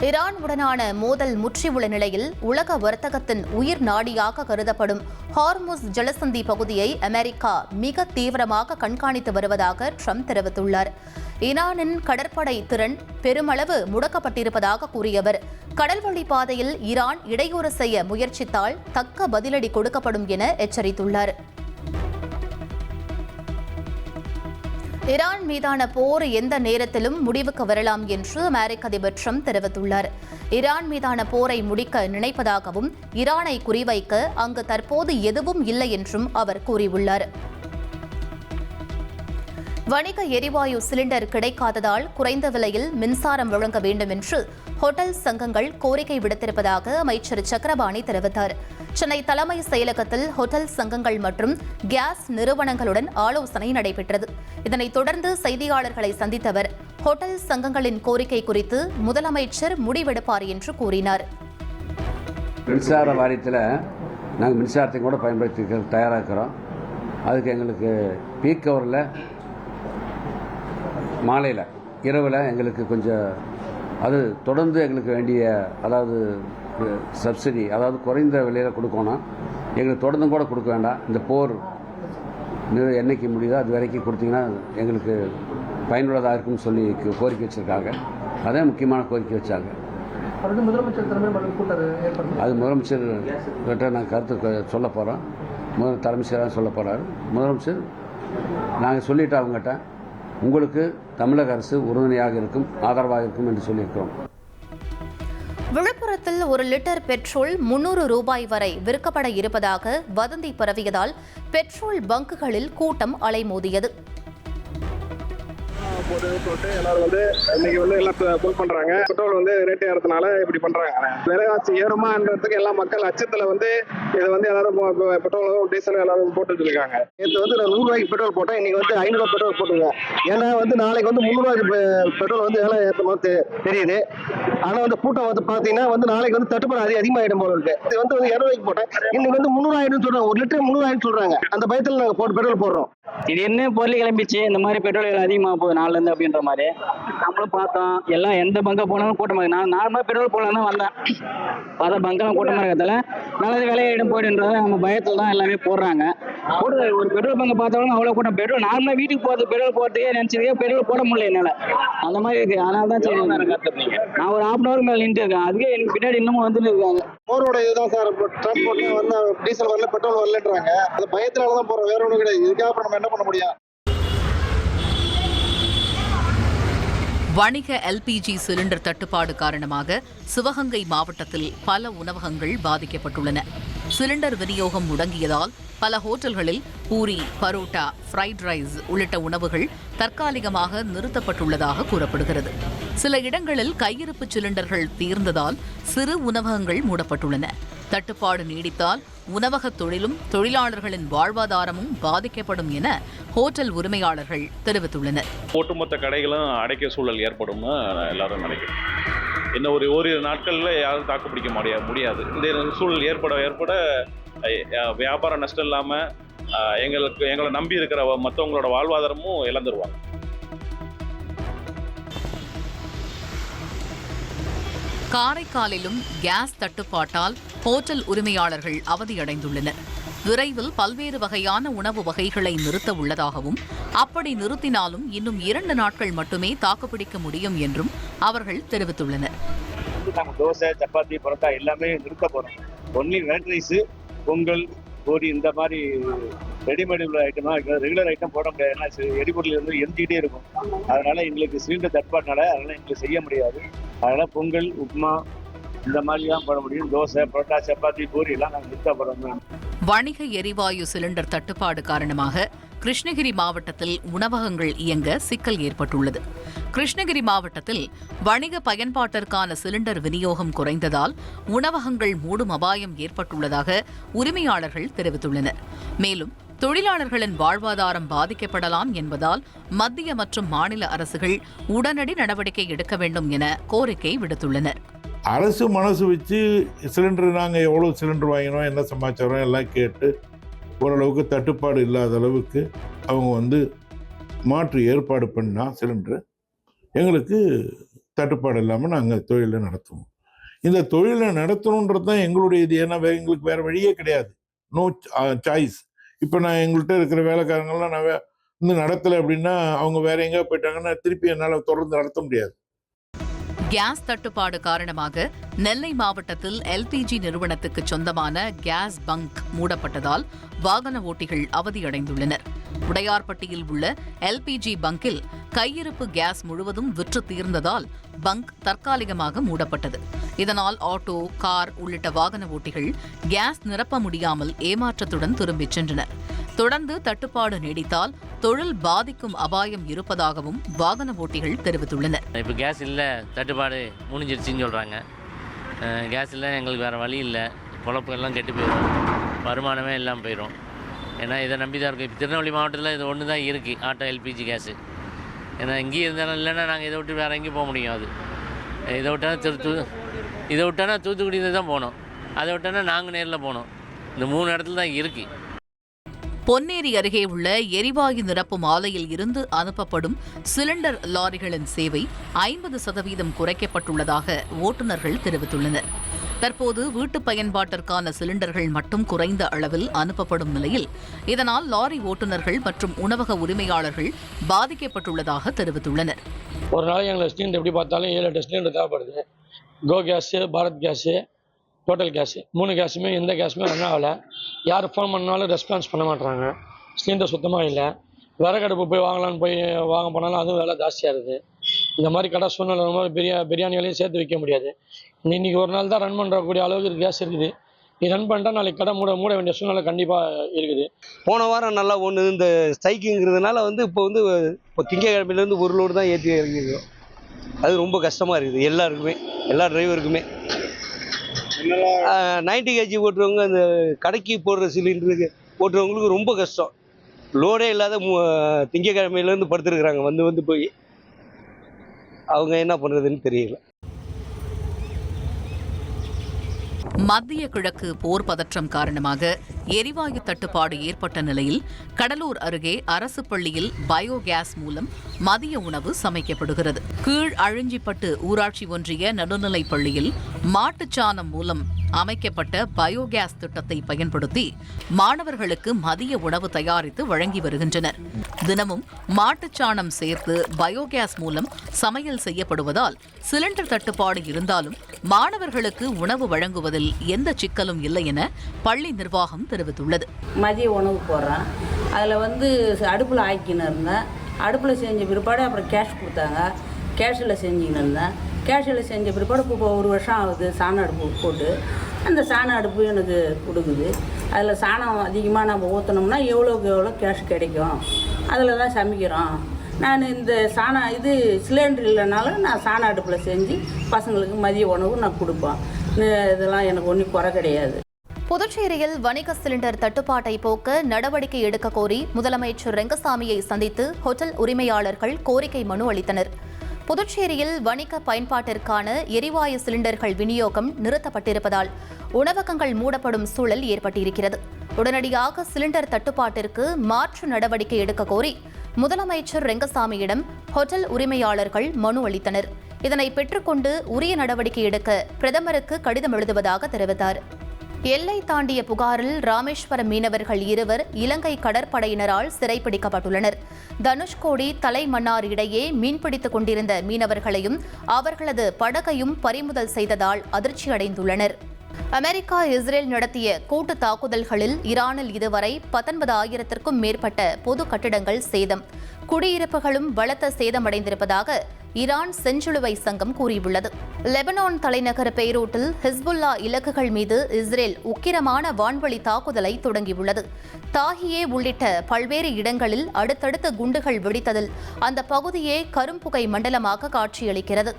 Iran உடனான மோதல் முற்றியுள்ள நிலையில் உலக வர்த்தகத்தின் உயிர் நாடியாக கருதப்படும் ஹார்முஸ் ஜலசந்தி பகுதியை அமெரிக்கா மிக தீவிரமாக கண்காணித்து வருவதாக ட்ரம்ப் தெரிவித்துள்ளார். ஈரானின் கடற்படை திறன் பெருமளவு முடக்கப்பட்டிருப்பதாக கூறிய அவர், கடல்வழி பாதையில் ஈரான் இடையூறு செய்ய முயற்சித்தால் தக்க பதிலடி கொடுக்கப்படும் என எச்சரித்துள்ளார். ஈரான் மீதான போர் எந்த நேரத்திலும் முடிவுக்கு வரலாம் என்று அமெரிக்க அதிபர் ட்ரம்ப் தெரிவித்துள்ளார். ஈரான் மீதான போரை முடிக்க நினைப்பதாகவும் ஈரானை குறிவைக்க அங்கு தற்போது எதுவும் இல்லை என்றும் அவர் கூறியுள்ளார். வணிக எரிவாயு சிலிண்டர் கிடைக்காததால் குறைந்த விலையில் மின்சாரம் வழங்க வேண்டும் என்று ஹோட்டல் சங்கங்கள் கோரிக்கை விடுத்திருப்பதாக அமைச்சர் சக்கரபாணி தெரிவித்தார். சென்னை தலைமை செயலகத்தில் ஹோட்டல் சங்கங்கள் மற்றும் கேஸ் நிறுவனங்களுடன் ஆலோசனை நடைபெற்றது. இதனைத் தொடர்ந்து செய்தியாளர்களை சந்தித்த அவர், ஹோட்டல் சங்கங்களின் கோரிக்கை குறித்து முதலமைச்சர் முடிவெடுப்பார் என்று கூறினார். மின்சார வாரியத்தில் நாங்கள் மின்சாரத்தை கூட பயன்படுத்தி தயாராக இருக்கிறோம். அதுக்கு எங்களுக்கு பீக் ஹவரில் மாலையில் இரவில் எங்களுக்கு கொஞ்சம் அது தொடர்ந்து எங்களுக்கு வேண்டிய அதாவது சப்சிடி அதாவது குறைந்த விலையில் கொடுக்கணும். எங்களுக்கு தொடர்ந்தும் கூட கொடுக்க வேண்டாம். இந்த போர் என்னைக்கு முடியுதோ அது வரைக்கும் கொடுத்தீங்கன்னா எங்களுக்கு பயனுள்ளதாக இருக்குன்னு சொல்லி கோரிக்கை வச்சுருக்காங்க. அதே முக்கியமான கோரிக்கை வச்சாங்க. அது முதலமைச்சர்கிட்ட நாங்கள் கருத்து சொல்ல போகிறோம். தலைமை செயலாளர் சொல்ல போகிறாரு. முதலமைச்சர் நாங்கள் சொல்லிவிட்டு அவங்ககிட்ட உங்களுக்கு தமிழக அரசு உறுதுணையாக இருக்கும், ஆதரவாக இருக்கும் என்று சொல்லியிருக்கிறோம். விழுப்புரத்தில் 1 லிட்டர் பெட்ரோல் 300 ரூபாய் வரை விற்கப்பட இருப்பதாக வதந்தி பரவியதால் பெட்ரோல் பங்குகளில் கூட்டம் அலைமோதியது. எல்லாரும் இன்னைக்கு எல்லாம் புல் பண்றாங்க. பெட்ரோல் ரேட் ஏறதுனால இப்படி பண்றாங்க. விலைவாசி ஏறுமான்றதுக்கு எல்லா மக்கள் அச்சத்துல இதை எல்லாரும் பெட்ரோல் டீசல் எல்லாரும் போட்டுட்டு இருக்காங்க. நேற்று நான் 100 ரூபாய்க்கு பெட்ரோல் போட்டேன். இன்னைக்கு 500 பெட்ரோல் போட்டுருங்க. ஏன்னா நாளைக்கு 300 ரூபாய்க்கு பெட்ரோல் விலை ஏற்ற மாதிரி தெரியுது. ஆனா கூட்டம் பாத்தீங்கன்னா நாளைக்கு தட்டுப்பாடு அதிகமாயிடும் போல இருக்கு. இது 200 ரூபாய்க்கு போட்டேன். இன்னைக்கு 300 ஆயிரம் சொல்றாங்க. 1 லிட்டர் 300 ஆயிரம் சொல்றாங்க. அந்த பயத்துல நாங்க பெட்ரோல் போடுறோம். இது என்ன பொருள் கிளம்பிச்சு இந்த மாதிரி பெட்ரோல் அதிகமாக போகுது நாள்ல இருந்து அப்படின்ற மாதிரி நம்மளும் பார்த்தோம். எல்லாம் எந்த பங்கா போனாலும் கூட்டமாக இருக்கு. நான் நார்மலா பெட்ரோல் போடலாம் தான் வந்தேன். பார்த்தா பங்கெல்லாம் கூட்டமாக இருக்கிறதால நல்லது விலையிடம் போயிடுன்றத நம்ம பயத்தில் தான் எல்லாமே போடுறாங்க. ஒரு பெட்ரோல் பங்கு பார்த்தாலும் அவ்வளோ கூட்டம். பெட்ரோல் நார்மலா வீட்டுக்கு போறதுக்கே நினைச்சதுக்கே பெட்ரோல் போட முடியல என்னால. அந்த மாதிரி இருக்கு. அதனால தான் சரி நான் ஒரு 1/2 hour மேல நின்று இருக்கேன். அதுக்கே எனக்கு பின்னாடி இன்னமும் வந்துட்டு இருக்காங்க. போரோட இதுதான் சார். டிரான்ஸ்போர்ட் டீசல் வரல பெட்ரோல் வரலன்றாங்க. அது பயத்தினாலதான் போறோம். வேற ஒன்றும் கிடையாது. இதுக்காக நம்ம என்ன பண்ண முடியும்? வணிக எல்பிஜி சிலிண்டர் தட்டுப்பாடு காரணமாக சிவகங்கை மாவட்டத்தில் பல உணவகங்கள் பாதிக்கப்பட்டுள்ளன. சிலிண்டர் விநியோகம் முடங்கியதால் பல ஹோட்டல்களில் பூரி, பரோட்டா, ஃப்ரைட் ரைஸ் உள்ளிட்ட உணவுகள் தற்காலிகமாக நிறுத்தப்பட்டுள்ளதாக கூறப்படுகிறது. சில இடங்களில் கையிருப்பு சிலிண்டர்கள் தீர்ந்ததால் சிறு உணவகங்கள் மூடப்பட்டுள்ளன. தட்டுப்பாடு நீடித்தால் உணவகத் தொழிலும் தொழிலாளர்களின் வாழ்வாதாரமும் பாதிக்கப்படும் என ஹோட்டல் உரிமையாளர்கள் தெரிவித்துள்ளனர். ஒட்டுமொத்த கடைகளும் அடைக்க சூழல் ஏற்படும்னு எல்லாரும் நினைக்கிறோம். இன்னும் ஓரிரு நாட்களில் யாரும் தாக்குப்பிடிக்க முடியாது. இந்த சூழல் ஏற்பட வியாபார நஷ்டம் இல்லாமல் எங்களை நம்பி இருக்கிற மற்றவங்களோட வாழ்வாதாரமும் இழந்துருவாங்க. காரைக்காலிலும் கேஸ் தட்டுப்பாட்டால் ஹோட்டல் உரிமையாளர்கள் அவதியடைந்துள்ளனர். விரைவில் பல்வேறு வகையான உணவு வகைகளை நிறுத்த உள்ளதாகவும் அப்படி நிறுத்தினாலும் இன்னும் 2 நாட்கள் மட்டுமே தாக்குப்பிடிக்க முடியும் என்றும் அவர்கள் தெரிவித்துள்ளனர். தோசை, சப்பாத்தி, பரோட்டா எல்லாமே நிறுத்த போறோம். Only variety rice, Pongal, puri இந்த மாதிரி ரெடிமேட் ஐட்டம் ரெகுலர் ஐட்டம் போட முடியாது. ஏன்னா எரிபொருள் எரிஞ்சிக்கிட்டே இருக்கும். அதனால எங்களுக்கு சிலிண்டர் தட்டுப்பாடுனால அதனால எங்களுக்கு செய்ய முடியாது. அதனால பொங்கல், உப்புமா இந்த மாதிரி தான் போட முடியும். தோசை, பரோட்டா, சப்பாத்தி, பூரி எல்லாம் நாங்கள் நிறுத்த போறோம். வணிக எரிவாயு சிலிண்டர் தட்டுப்பாடு காரணமாக கிருஷ்ணகிரி மாவட்டத்தில் உணவகங்கள் இயங்க சிக்கல் ஏற்பட்டுள்ளது. கிருஷ்ணகிரி மாவட்டத்தில் வணிக பயன்பாட்டிற்கான சிலிண்டர் விநியோகம் குறைந்ததால் உணவகங்கள் மூடும் அபாயம் ஏற்பட்டுள்ளதாக உரிமையாளர்கள் தெரிவித்துள்ளனர். மேலும் தொழிலாளர்களின் வாழ்வாதாரம் பாதிக்கப்படலாம் என்பதால் மத்திய மற்றும் மாநில அரசுகள் உடனடி நடவடிக்கை எடுக்க வேண்டும் என கோரிக்கை விடுத்துள்ளனர். அரசு மனசு வச்சு சிலிண்டர் நாங்கள் எவ்வளோ சிலிண்டர் வாங்கினோம், என்ன சமாச்சாரம் எல்லாம் கேட்டு ஓரளவுக்கு தட்டுப்பாடு இல்லாத அளவுக்கு அவங்க மாற்று ஏற்பாடு பண்ணால் சிலிண்டர் எங்களுக்கு தட்டுப்பாடு இல்லாமல் நாங்கள் தொழிலை நடத்துவோம். இந்த தொழிலை நடத்தணுன்றது தான் எங்களுடைய இது. ஏன்னா எங்களுக்கு வேறு வழியே கிடையாது. No choice. இப்போ நான் எங்கள்கிட்ட இருக்கிற வேலைக்காரங்கள்லாம் நான் வந்து நடத்தலை அப்படின்னா அவங்க வேற எங்கேயா போயிட்டாங்கன்னா திருப்பி என்னால் தொடர்ந்து நடத்த முடியாது. கேஸ் தட்டுப்பாடு காரணமாக நெல்லை மாவட்டத்தில் எல்பிஜி நிறுவனத்துக்கு சொந்தமான கேஸ் பங்க் மூடப்பட்டதால் வாகன ஓட்டிகள் அவதியடைந்துள்ளனர். உடையார்பட்டியில் உள்ள எல்பிஜி பங்கில் கையிருப்பு கேஸ் முழுவதும் விற்று தீர்ந்ததால் பங்க் தற்காலிகமாக மூடப்பட்டது. இதனால் ஆட்டோ, கார் உள்ளிட்ட வாகன ஓட்டிகள் கேஸ் நிரப்ப முடியாமல் ஏமாற்றத்துடன் திரும்பிச் சென்றனர். தொடர்ந்து தட்டுப்பாடு நீடித்தால் தொழில் பாதிக்கும் அபாயம் இருப்பதாகவும் வாகன ஓட்டிகள் தெரிவித்துள்ளனர். இப்போ கேஸ் இல்லை, தட்டுப்பாடு முடிஞ்சிருச்சுன்னு சொல்கிறாங்க. கேஸ் இல்லை, எங்களுக்கு வேறு வழி இல்லை. பொழப்பு எல்லாம் கெட்டு போயிடும், வருமானமே இல்லாமல் போயிடும். ஏன்னா இதை நம்பி தான் இருக்கும். இப்போ திருநெல்வேலி மாவட்டத்தில் இது ஒன்று தான் இருக்குது, ஆட்டோ எல்பிஜி கேஸு. ஏன்னா இங்கேயும் இருந்தாலும் இல்லைன்னா நாங்கள் இதை விட்டு வேறு எங்கேயும் போக முடியும். அது இதை விட்டானா தூத்துக்குடி தான் போகணும், அதை விட்டானா நாங்கள் நேரில் போகணும். இந்த 3 இடத்துல தான் இருக்குது. பொன்னேரி அருகே உள்ள எரிவாயு நிரப்பும் ஆலையில் இருந்து அனுப்பப்படும் சிலிண்டர் லாரிகளின் சேவை 50% குறைக்கப்பட்டுள்ளதாக ஓட்டுநர்கள் தெரிவித்துள்ளனர். தற்போது வீட்டு பயன்பாட்டிற்கான சிலிண்டர்கள் மட்டும் குறைந்த அளவில் அனுப்பப்படும் நிலையில் இதனால் லாரி ஓட்டுநர்கள் மற்றும் உணவக உரிமையாளர்கள் பாதிக்கப்பட்டுள்ளதாக தெரிவித்துள்ளனர். ஒரு நாளைக்கு எங்களுக்கு சிலிண்டர் எப்படி பார்த்தாலும் 7-8 சிலிண்டர் தேவைப்படுது. Go gas, Bharat gas, total gas 3 கேஸுமே எந்த கேஸுமே ரன் ஆகலை. யார் ஃபோன் பண்ணாலும் ரெஸ்பான்ஸ் பண்ண மாட்டாங்க. சிலிண்டர் சுத்தமாக இல்லை. விறகடுப்பு போய் வாங்க போனாலும் அதுவும் விலை ஜாஸ்தியாக இருக்குது. இந்த மாதிரி கடை சூழ்நிலை வரும்போது பிரியாணிகளையும் சேர்த்து வைக்க முடியாது. இன்றைக்கி ஒரு நாள் தான் ரன் பண்ணுறக்கூடிய அளவுக்கு கேஸ் இருக்குது. நீ ரன் பண்ணிட்டா நாளைக்கு கடை மூட வேண்டிய சூழ்நிலை கண்டிப்பாக இருக்குது. போன வாரம் நல்லா ஒன்று இந்த ஸ்ட்ரைக்குங்கிறதுனால இப்போ திங்கக்கிழமையிலேருந்து ஒரு லோடு தான் ஏற்றி இறங்கிருக்கோம். அது ரொம்ப கஷ்டமாக இருக்குது எல்லாருக்குமே, எல்லா டிரைவருக்குமே. 90 kg ஓட்டுறவங்க அந்த கடைக்கு போடுற சிலிண்டருக்கு ஓட்டுறவங்களுக்கு ரொம்ப கஷ்டம். லோடே இல்லாத திங்கக்கிழமையிலேருந்து படுத்துருக்குறாங்க. வந்து போய் அவங்க என்ன பண்ணுறதுன்னு தெரியல. மத்திய கிழக்கு போர் பதற்றம் காரணமாக எரிவாயு தட்டுப்பாடு ஏற்பட்ட நிலையில் கடலூர் அருகே அரசு பள்ளியில் பயோகேஸ் மூலம் மதிய உணவு சமைக்கப்படுகிறது. கீழ் அழிஞ்சிப்பட்டு ஊராட்சி ஒன்றிய நடுநிலைப் பள்ளியில் மாட்டுச்சாணம் மூலம் அமைக்கப்பட்ட பயோகேஸ் திட்டத்தை பயன்படுத்தி மாணவர்களுக்கு மதிய உணவு தயாரித்து வழங்கி வருகின்றனர். தினமும் மாட்டுச்சாணம் சேர்த்து பயோகேஸ் மூலம் சமையல் செய்யப்படுவதால் சிலிண்டர் தட்டுப்பாடு இருந்தாலும் மாணவர்களுக்கு உணவு வழங்குவதில் எந்த சிக்கலும் இல்லை என பள்ளி நிர்வாகம் தெரிவித்துள்ளது. மதிய உணவு போடுறேன். அதில் அடுப்பில் ஆக்கின்னு இருந்தேன். அடுப்பில் செஞ்ச பிற்பாடு அப்புறம் கேஷ் கொடுத்தாங்க. கேஷில் செஞ்சுன்னு இருந்தேன். கேஷில் செஞ்ச பிற்பாடு இப்போ 1 வருஷம் ஆகுது சாண அடுப்பு போட்டு. அந்த சாண அடுப்பு எனக்கு கொடுக்குது. அதில் சாணம் அதிகமாக நம்ம ஊற்றினோம்னா எவ்வளோக்கு எவ்வளோ கேஷ் கிடைக்கும். அதில் தான் சமைக்கிறோம். நான் இந்த சிலிண்டர் இல்லைனாலும் நான் சாண அடுப்பில் செஞ்சு பசங்களுக்கு மதிய உணவு நான் கொடுப்பேன். இதெல்லாம் எனக்கு ஒன்றும் குறை கிடையாது. புதுச்சேரியில் வணிக சிலிண்டர் தட்டுப்பாட்டை போக்க நடவடிக்கை எடுக்க கோரி முதலமைச்சர் ரெங்கசாமியை சந்தித்து ஹோட்டல் உரிமையாளர்கள் கோரிக்கை மனு அளித்தனர். புதுச்சேரியில் வணிக பயன்பாட்டிற்கான எரிவாயு சிலிண்டர்கள் விநியோகம் நிறுத்தப்பட்டிருப்பதால் உணவகங்கள் மூடப்படும் சூழல் ஏற்பட்டிருக்கிறது. உடனடியாக சிலிண்டர் தட்டுப்பாட்டிற்கு மாற்று நடவடிக்கை எடுக்க கோரி முதலமைச்சர் ரெங்கசாமியிடம் ஹோட்டல் உரிமையாளர்கள் மனு அளித்தனர். இதனை பெற்றுக்கொண்டு உரிய நடவடிக்கை எடுக்க பிரதமருக்கு கடிதம் எழுதுவதாக தெரிவித்தார். எல்லை தாண்டிய புகாரில் ராமேஸ்வரம் மீனவர்கள் 2 இலங்கை கடற்படையினரால் சிறைப்பிடிக்கப்பட்டுள்ளனர். தனுஷ்கோடி தலைமன்னார் இடையே மீன்பிடித்துக் கொண்டிருந்த மீனவர்களையும் அவர்களது படகையும் பறிமுதல் செய்ததால் அதிர்ச்சியடைந்துள்ளனர். அமெரிக்கா, இஸ்ரேல் நடத்திய கூட்டு தாக்குதல்களில் ஈரானில் இதுவரை 19,000க்கும் மேற்பட்ட பொது கட்டிடங்கள் சேதம், குடியிருப்புகளும் பலத்த சேதமடைந்திருப்பதாக ஈரான் செஞ்சிலுவை சங்கம் கூறியுள்ளது. லெபனான் தலைநகர் பெய்ரூட்டில் ஹிஸ்புல்லா இலக்குகள் மீது இஸ்ரேல் உக்கிரமான வான்வழி தாக்குதலை தொடங்கியுள்ளது. தாஹியே உள்ளிட்ட பல்வேறு இடங்களில் அடுத்தடுத்த குண்டுகள் வெடித்ததில் அந்த பகுதியே கரும்புகை மண்டலமாக காட்சியளிக்கிறது.